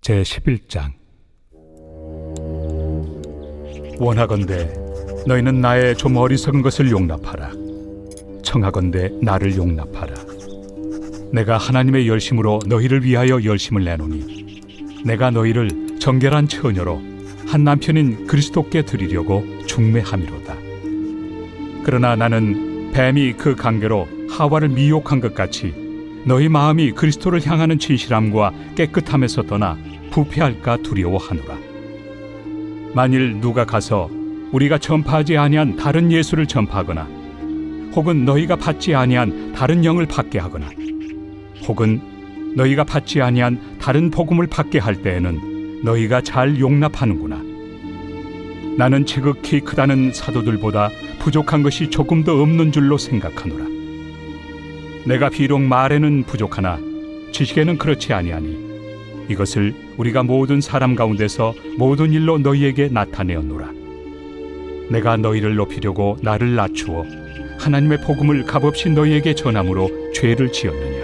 제11장. 원하건대 너희는 나의 좀 어리석은 것을 용납하라. 청하건대 나를 용납하라. 내가 하나님의 열심으로 너희를 위하여 열심을 내노니 내가 너희를 정결한 처녀로 한 남편인 그리스도께 드리려고 중매함이로다. 그러나 나는 뱀이 그 관계로 하와를 미혹한 것 같이 너희 마음이 그리스도를 향하는 진실함과 깨끗함에서 떠나 부패할까 두려워하노라. 만일 누가 가서 우리가 전파하지 아니한 다른 예수를 전파하거나 혹은 너희가 받지 아니한 다른 영을 받게 하거나 혹은 너희가 받지 아니한 다른 복음을 받게 할 때에는 너희가 잘 용납하는구나. 나는 지극히 크다는 사도들보다 부족한 것이 조금 더 없는 줄로 생각하노라. 내가 비록 말에는 부족하나 지식에는 그렇지 아니하니 이것을 우리가 모든 사람 가운데서 모든 일로 너희에게 나타내었노라. 내가 너희를 높이려고 나를 낮추어 하나님의 복음을 값없이 너희에게 전함으로 죄를 지었느냐?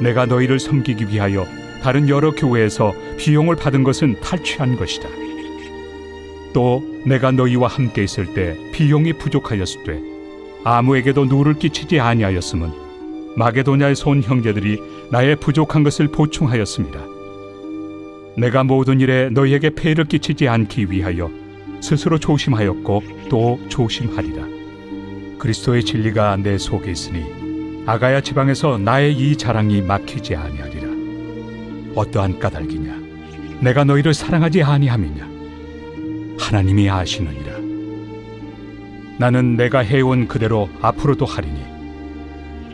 내가 너희를 섬기기 위하여 다른 여러 교회에서 비용을 받은 것은 탈취한 것이다. 또 내가 너희와 함께 있을 때 비용이 부족하였으되 아무에게도 누를 끼치지 아니하였음은 마게도냐에서 온 형제들이 나의 부족한 것을 보충하였습니다. 내가 모든 일에 너희에게 폐를 끼치지 않기 위하여 스스로 조심하였고 또 조심하리라. 그리스도의 진리가 내 속에 있으니 아가야 지방에서 나의 이 자랑이 막히지 아니하리라. 어떠한 까닭이냐? 내가 너희를 사랑하지 아니함이냐? 하나님이 아시느니라. 나는 내가 해온 그대로 앞으로도 하리니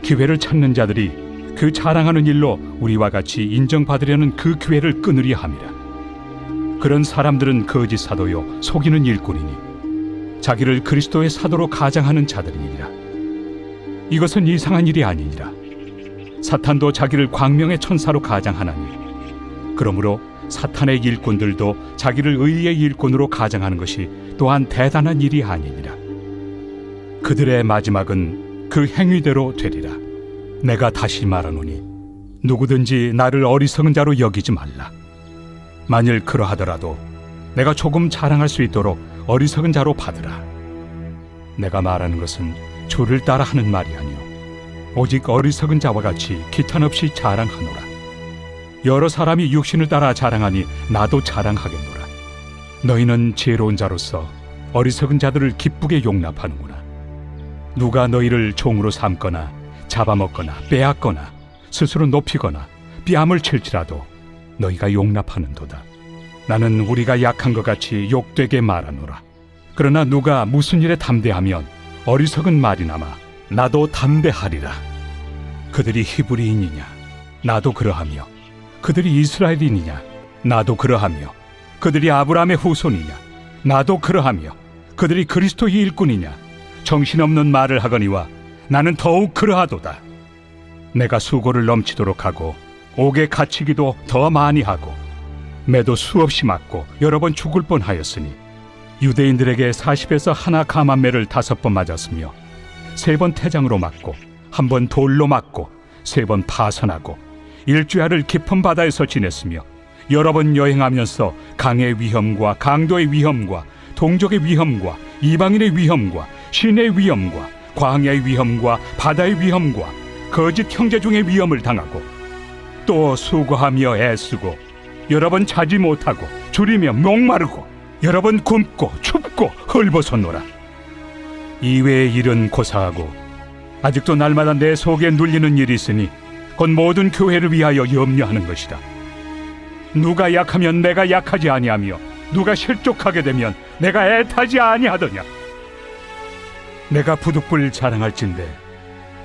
기회를 찾는 자들이 그 자랑하는 일로 우리와 같이 인정받으려는 그 기회를 끊으려 함이라. 그런 사람들은 거짓 사도요 속이는 일꾼이니 자기를 그리스도의 사도로 가장하는 자들이니라. 이것은 이상한 일이 아니니라. 사탄도 자기를 광명의 천사로 가장하나니 그러므로 사탄의 일꾼들도 자기를 의의 일꾼으로 가장하는 것이 또한 대단한 일이 아니니라. 그들의 마지막은 그 행위대로 되리라. 내가 다시 말하노니 누구든지 나를 어리석은 자로 여기지 말라. 만일 그러하더라도 내가 조금 자랑할 수 있도록 어리석은 자로 받으라. 내가 말하는 것은 주를 따라 하는 말이 아니요 오직 어리석은 자와 같이 기탄 없이 자랑하노라. 여러 사람이 육신을 따라 자랑하니 나도 자랑하겠노라. 너희는 지혜로운 자로서 어리석은 자들을 기쁘게 용납하는구나. 누가 너희를 종으로 삼거나 잡아먹거나 빼앗거나 스스로 높이거나 뺨을 칠지라도 너희가 용납하는도다. 나는 우리가 약한 것 같이 욕되게 말하노라. 그러나 누가 무슨 일에 담대하면 어리석은 말이나마 나도 담대하리라. 그들이 히브리인이냐? 나도 그러하며 그들이 이스라엘인이냐? 나도 그러하며 그들이 아브라함의 후손이냐? 나도 그러하며 그들이 그리스도의 일꾼이냐? 정신없는 말을 하거니와 나는 더욱 그러하도다. 내가 수고를 넘치도록 하고 옥에 갇히기도 더 많이 하고 매도 수없이 맞고 여러 번 죽을 뻔하였으니 유대인들에게 40에서 하나 감한매를 5번 맞았으며 3번 태장으로 맞고 1번 돌로 맞고 3번 파선하고 일주야를 깊은 바다에서 지냈으며 여러 번 여행하면서 강의 위험과 강도의 위험과 동족의 위험과 이방인의 위험과 신의 위험과 광야의 위험과 바다의 위험과 거짓 형제 중의 위험을 당하고 또 수고하며 애쓰고 여러 번 자지 못하고 줄이며 목마르고 여러 번 굶고 춥고 헐벗었노라. 이외의 일은 고사하고 아직도 날마다 내 속에 눌리는 일이 있으니 곧 모든 교회를 위하여 염려하는 것이다. 누가 약하면 내가 약하지 아니하며 누가 실족하게 되면 내가 애타지 아니하더냐. 내가 부득불 자랑할진대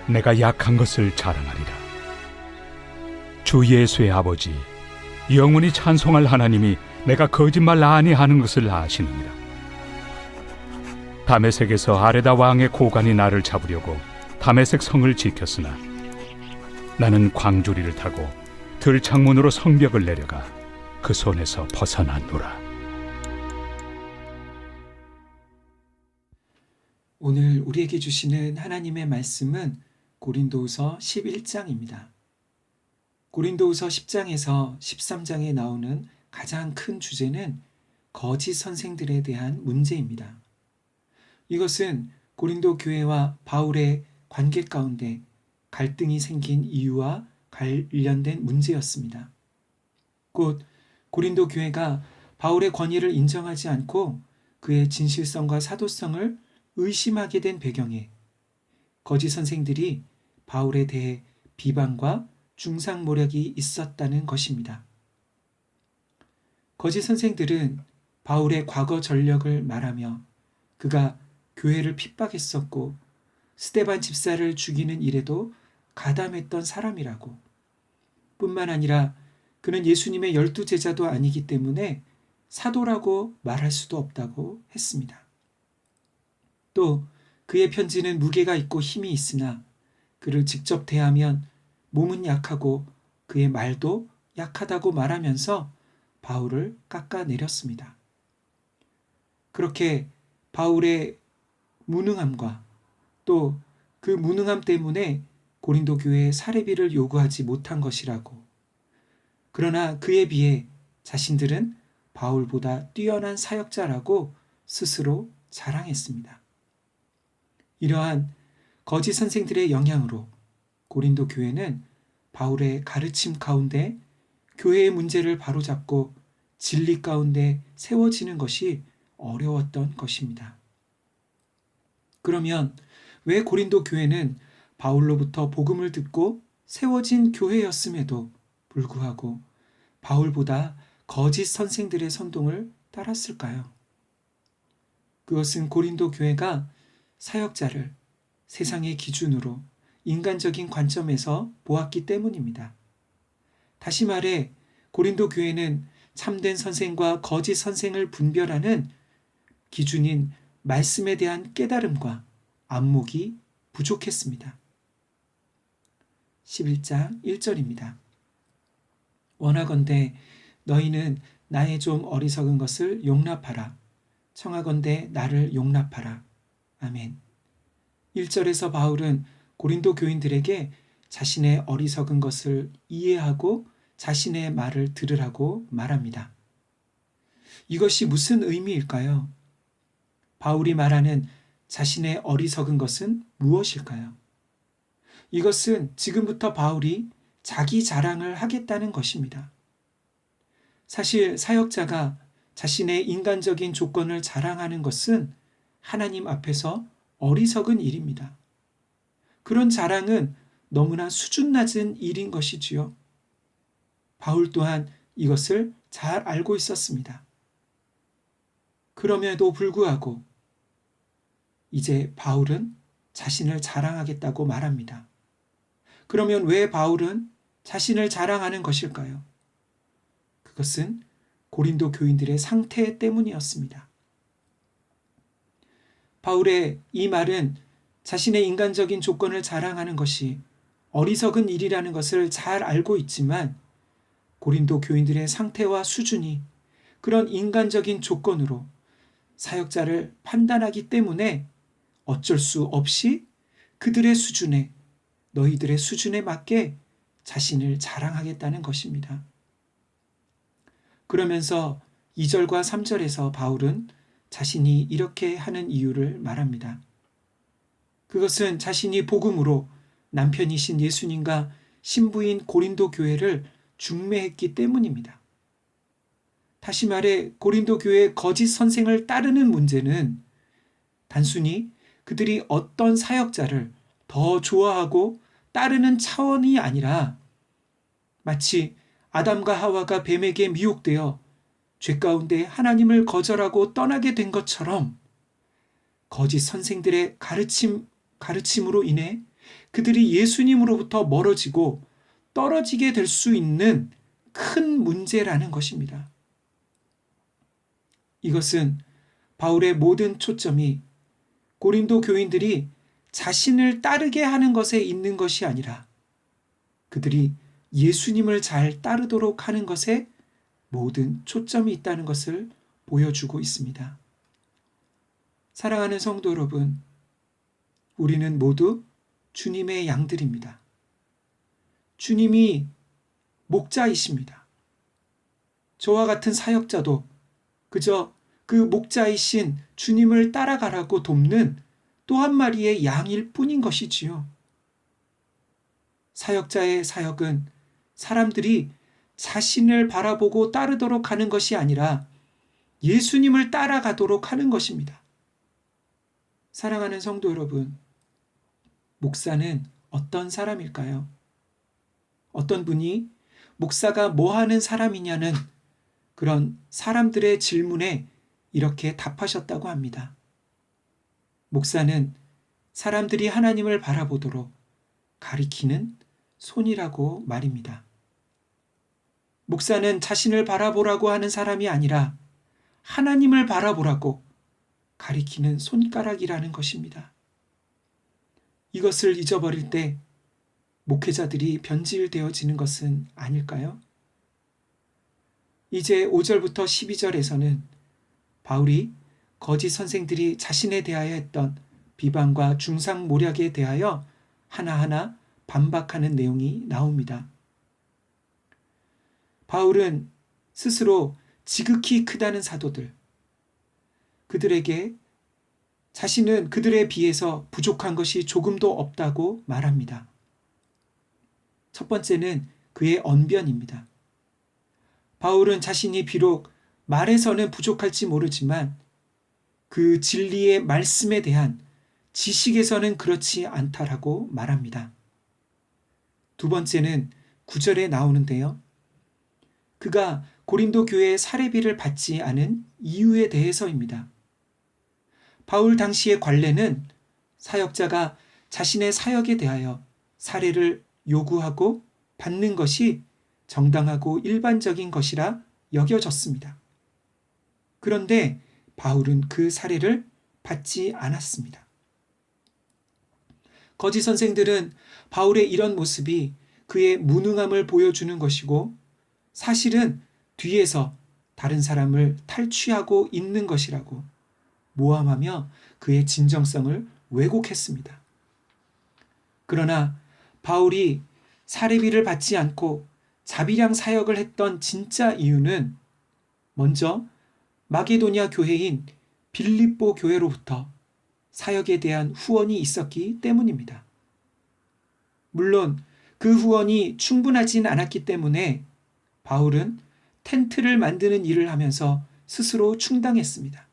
내가 약한 것을 자랑하리라. 주 예수의 아버지 영원히 찬송할 하나님이 내가 거짓말 아니하는 것을 아시느니라. 다메섹에서 아레다 왕의 고관이 나를 잡으려고 다메섹 성을 지켰으나 나는 광주리를 타고 들창문으로 성벽을 내려가 그 손에서 벗어나노라. 오늘 우리에게 주시는 하나님의 말씀은 고린도후서 11장입니다. 고린도후서 10장에서 13장에 나오는 가장 큰 주제는 거짓 선생들에 대한 문제입니다. 이것은 고린도 교회와 바울의 관계 가운데 갈등이 생긴 이유와 관련된 문제였습니다. 곧 고린도 교회가 바울의 권위를 인정하지 않고 그의 진실성과 사도성을 의심하게 된 배경에 거짓 선생들이 바울에 대해 비방과 중상모략이 있었다는 것입니다. 거짓 선생들은 바울의 과거 전력을 말하며 그가 교회를 핍박했었고 스데반 집사를 죽이는 일에도 가담했던 사람이라고, 뿐만 아니라 그는 예수님의 12제자도 아니기 때문에 사도라고 말할 수도 없다고 했습니다. 또 그의 편지는 무게가 있고 힘이 있으나 그를 직접 대하면 몸은 약하고 그의 말도 약하다고 말하면서 바울을 깎아내렸습니다. 그렇게 바울의 무능함과 또 그 무능함 때문에 고린도 교회에 사례비를 요구하지 못한 것이라고, 그러나 그에 비해 자신들은 바울보다 뛰어난 사역자라고 스스로 자랑했습니다. 이러한 거짓 선생들의 영향으로 고린도 교회는 바울의 가르침 가운데 교회의 문제를 바로잡고 진리 가운데 세워지는 것이 어려웠던 것입니다. 그러면 왜 고린도 교회는 바울로부터 복음을 듣고 세워진 교회였음에도 불구하고 바울보다 거짓 선생들의 선동을 따랐을까요? 그것은 고린도 교회가 사역자를 세상의 기준으로 인간적인 관점에서 보았기 때문입니다. 다시 말해 고린도 교회는 참된 선생과 거짓 선생을 분별하는 기준인 말씀에 대한 깨달음과 안목이 부족했습니다. 11장 1절입니다. 원하건대 너희는 나의 좀 어리석은 것을 용납하라. 청하건대 나를 용납하라. 아멘. 1절에서 바울은 고린도 교인들에게 자신의 어리석은 것을 이해하고 자신의 말을 들으라고 말합니다. 이것이 무슨 의미일까요? 바울이 말하는 자신의 어리석은 것은 무엇일까요? 이것은 지금부터 바울이 자기 자랑을 하겠다는 것입니다. 사실 사역자가 자신의 인간적인 조건을 자랑하는 것은 하나님 앞에서 어리석은 일입니다. 그런 자랑은 너무나 수준 낮은 일인 것이지요. 바울 또한 이것을 잘 알고 있었습니다. 그럼에도 불구하고 이제 바울은 자신을 자랑하겠다고 말합니다. 그러면 왜 바울은 자신을 자랑하는 것일까요? 그것은 고린도 교인들의 상태 때문이었습니다. 바울의 이 말은 자신의 인간적인 조건을 자랑하는 것이 어리석은 일이라는 것을 잘 알고 있지만 고린도 교인들의 상태와 수준이 그런 인간적인 조건으로 사역자를 판단하기 때문에 어쩔 수 없이 그들의 수준에, 너희들의 수준에 맞게 자신을 자랑하겠다는 것입니다. 그러면서 2절과 3절에서 바울은 자신이 이렇게 하는 이유를 말합니다. 그것은 자신이 복음으로 남편이신 예수님과 신부인 고린도 교회를 중매했기 때문입니다. 다시 말해 고린도 교회의 거짓 선생을 따르는 문제는 단순히 그들이 어떤 사역자를 더 좋아하고 따르는 차원이 아니라 마치 아담과 하와가 뱀에게 미혹되어 죄 가운데 하나님을 거절하고 떠나게 된 것처럼 거짓 선생들의 가르침으로 인해 그들이 예수님으로부터 멀어지고 떨어지게 될 수 있는 큰 문제라는 것입니다. 이것은 바울의 모든 초점이 고린도 교인들이 자신을 따르게 하는 것에 있는 것이 아니라 그들이 예수님을 잘 따르도록 하는 것에 모든 초점이 있다는 것을 보여주고 있습니다. 사랑하는 성도 여러분, 우리는 모두 주님의 양들입니다. 주님이 목자이십니다. 저와 같은 사역자도 그저 그 목자이신 주님을 따라가라고 돕는 또 한 마리의 양일 뿐인 것이지요. 사역자의 사역은 사람들이 자신을 바라보고 따르도록 하는 것이 아니라 예수님을 따라가도록 하는 것입니다. 사랑하는 성도 여러분, 목사는 어떤 사람일까요? 어떤 분이 목사가 뭐 하는 사람이냐는 그런 사람들의 질문에 이렇게 답하셨다고 합니다. 목사는 사람들이 하나님을 바라보도록 가리키는 손이라고 말입니다. 목사는 자신을 바라보라고 하는 사람이 아니라 하나님을 바라보라고 가리키는 손가락이라는 것입니다. 이것을 잊어버릴 때 목회자들이 변질되어지는 것은 아닐까요? 이제 5절부터 12절에서는 바울이 거짓 선생들이 자신에 대하여 했던 비방과 중상모략에 대하여 하나하나 반박하는 내용이 나옵니다. 바울은 스스로 지극히 크다는 사도들, 그들에게 자신은 그들에 비해서 부족한 것이 조금도 없다고 말합니다. 첫 번째는 그의 언변입니다. 바울은 자신이 비록 말에서는 부족할지 모르지만 그 진리의 말씀에 대한 지식에서는 그렇지 않다라고 말합니다. 두 번째는 9절에 나오는데요. 그가 고린도 교회의 사례비를 받지 않은 이유에 대해서입니다. 바울 당시의 관례는 사역자가 자신의 사역에 대하여 사례를 요구하고 받는 것이 정당하고 일반적인 것이라 여겨졌습니다. 그런데 바울은 그 사례를 받지 않았습니다. 거짓 선생들은 바울의 이런 모습이 그의 무능함을 보여주는 것이고 사실은 뒤에서 다른 사람을 탈취하고 있는 것이라고 모함하며 그의 진정성을 왜곡했습니다. 그러나 바울이 사례비를 받지 않고 자비량 사역을 했던 진짜 이유는 먼저 마게도냐 교회인 빌립보 교회로부터 사역에 대한 후원이 있었기 때문입니다. 물론 그 후원이 충분하진 않았기 때문에 바울은 텐트를 만드는 일을 하면서 스스로 충당했습니다.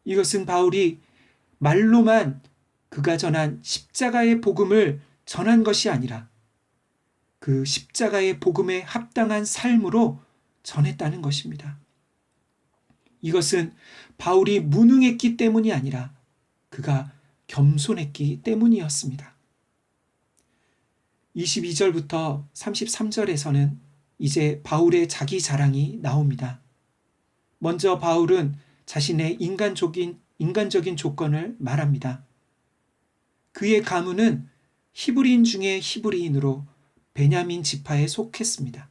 이것은 바울이 말로만 그가 전한 십자가의 복음을 전한 것이 아니라 그 십자가의 복음에 합당한 삶으로 전했다는 것입니다. 이것은 바울이 무능했기 때문이 아니라 그가 겸손했기 때문이었습니다. 22절부터 33절에서는 이제 바울의 자기 자랑이 나옵니다. 먼저 바울은 자신의 인간적인 조건을 말합니다. 그의 가문은 히브리인 중에 히브리인으로 베냐민 지파에 속했습니다.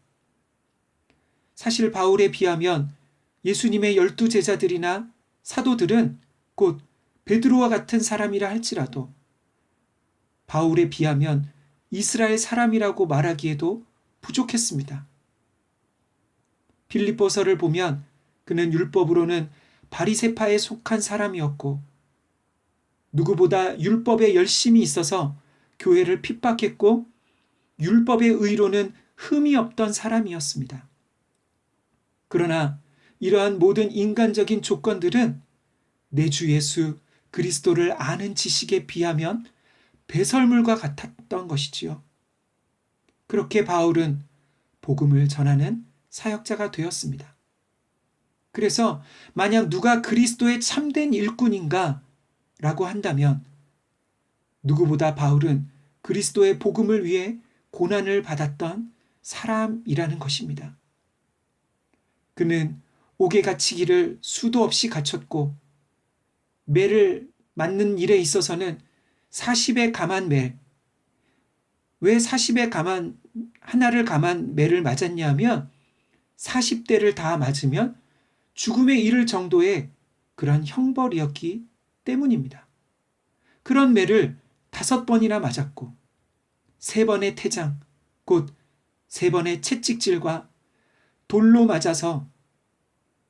사실 바울에 비하면 예수님의 12제자들이나 사도들은 곧 베드로와 같은 사람이라 할지라도 바울에 비하면 이스라엘 사람이라고 말하기에도 부족했습니다. 빌립보서를 보면 그는 율법으로는 바리새파에 속한 사람이었고 누구보다 율법에 열심이 있어서 교회를 핍박했고 율법의 의로는 흠이 없던 사람이었습니다. 그러나 이러한 모든 인간적인 조건들은 내 주 예수 그리스도를 아는 지식에 비하면 배설물과 같았던 것이지요. 그렇게 바울은 복음을 전하는 사역자가 되었습니다. 그래서 만약 누가 그리스도의 참된 일꾼인가 라고 한다면 누구보다 바울은 그리스도의 복음을 위해 고난을 받았던 사람이라는 것입니다. 그는 옥에 갇히기를 수도 없이 갇혔고 매를 맞는 일에 있어서는 40에 감한 매, 왜 40에 감한 하나를 감한 매를 맞았냐 하면 40대를 다 맞으면 죽음에 이를 정도의 그러한 형벌이었기 때문입니다. 그런 매를 5번이나 맞았고 3번의 태장, 곧 3번의 채찍질과 돌로 맞아서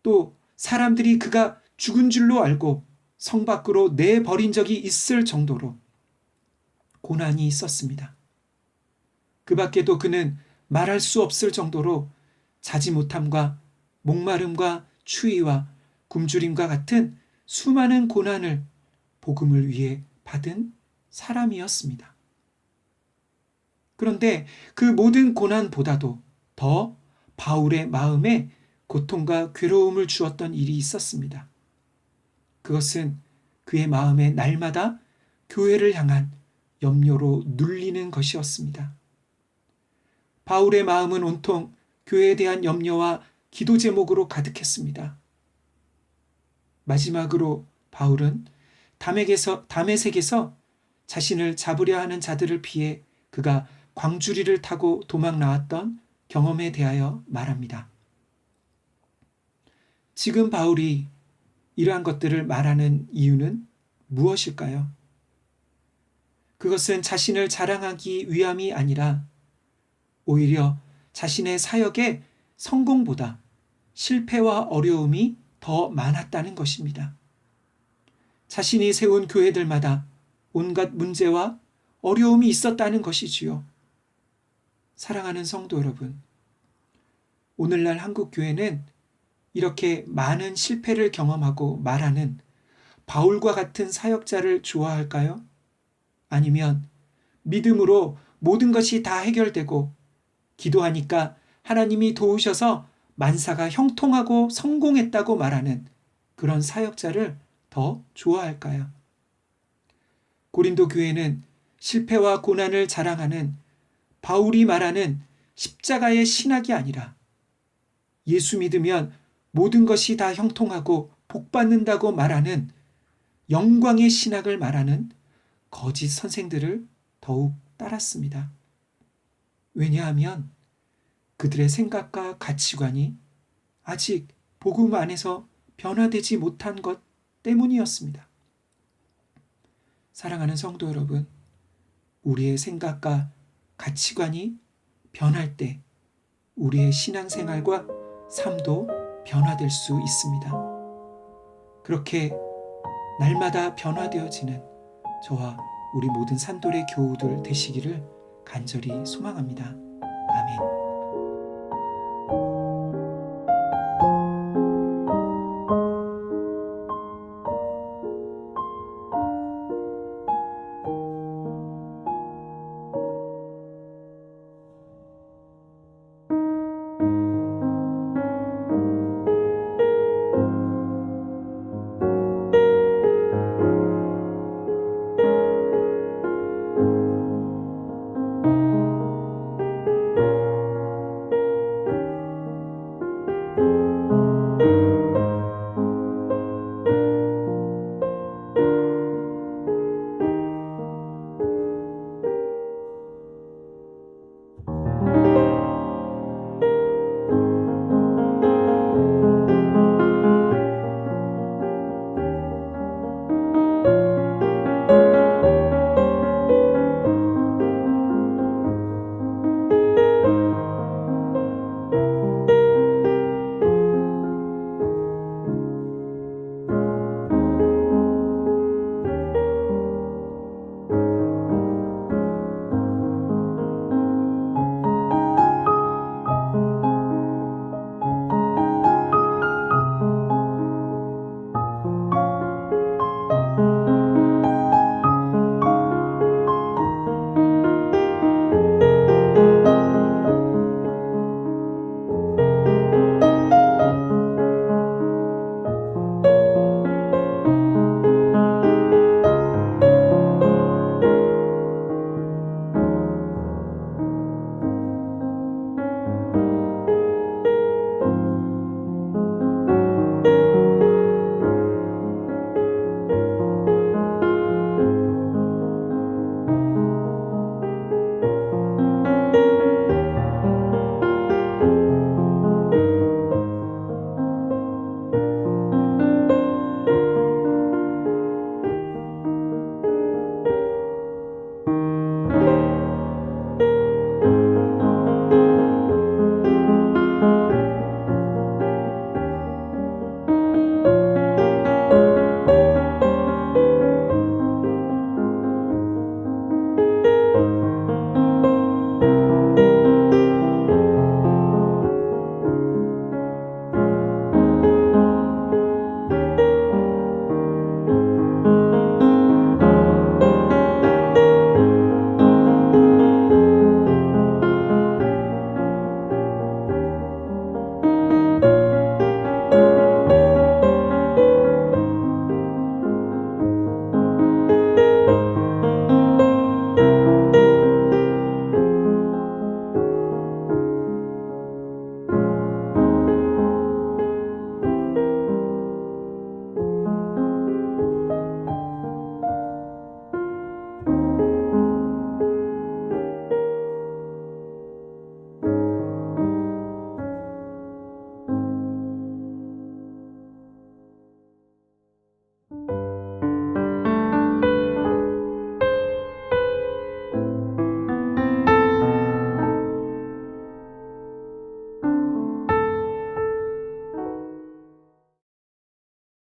또 사람들이 그가 죽은 줄로 알고 성 밖으로 내버린 적이 있을 정도로 고난이 있었습니다. 그 밖에도 그는 말할 수 없을 정도로 자지 못함과 목마름과 추위와 굶주림과 같은 수많은 고난을 복음을 위해 받은 사람이었습니다. 그런데 그 모든 고난보다도 더 바울의 마음에 고통과 괴로움을 주었던 일이 있었습니다. 그것은 그의 마음에 날마다 교회를 향한 염려로 눌리는 것이었습니다. 바울의 마음은 온통 교회에 대한 염려와 기도 제목으로 가득했습니다. 마지막으로 바울은 다메섹에서 자신을 잡으려 하는 자들을 피해 그가 광주리를 타고 도망 나왔던 경험에 대하여 말합니다. 지금 바울이 이러한 것들을 말하는 이유는 무엇일까요? 그것은 자신을 자랑하기 위함이 아니라 오히려 자신의 사역의 성공보다 실패와 어려움이 더 많았다는 것입니다. 자신이 세운 교회들마다 온갖 문제와 어려움이 있었다는 것이지요. 사랑하는 성도 여러분, 오늘날 한국 교회는 이렇게 많은 실패를 경험하고 말하는 바울과 같은 사역자를 좋아할까요? 아니면 믿음으로 모든 것이 다 해결되고 기도하니까 하나님이 도우셔서 만사가 형통하고 성공했다고 말하는 그런 사역자를 더 좋아할까요? 고린도 교회는 실패와 고난을 자랑하는 바울이 말하는 십자가의 신학이 아니라 예수 믿으면 모든 것이 다 형통하고 복받는다고 말하는 영광의 신학을 말하는 거짓 선생들을 더욱 따랐습니다. 왜냐하면 그들의 생각과 가치관이 아직 복음 안에서 변화되지 못한 것 때문이었습니다. 사랑하는 성도 여러분, 우리의 생각과 가치관이 변할 때 우리의 신앙생활과 삶도 변화될 수 있습니다. 그렇게 날마다 변화되어지는 저와 우리 모든 산돌의 교우들 되시기를 간절히 소망합니다. 아멘.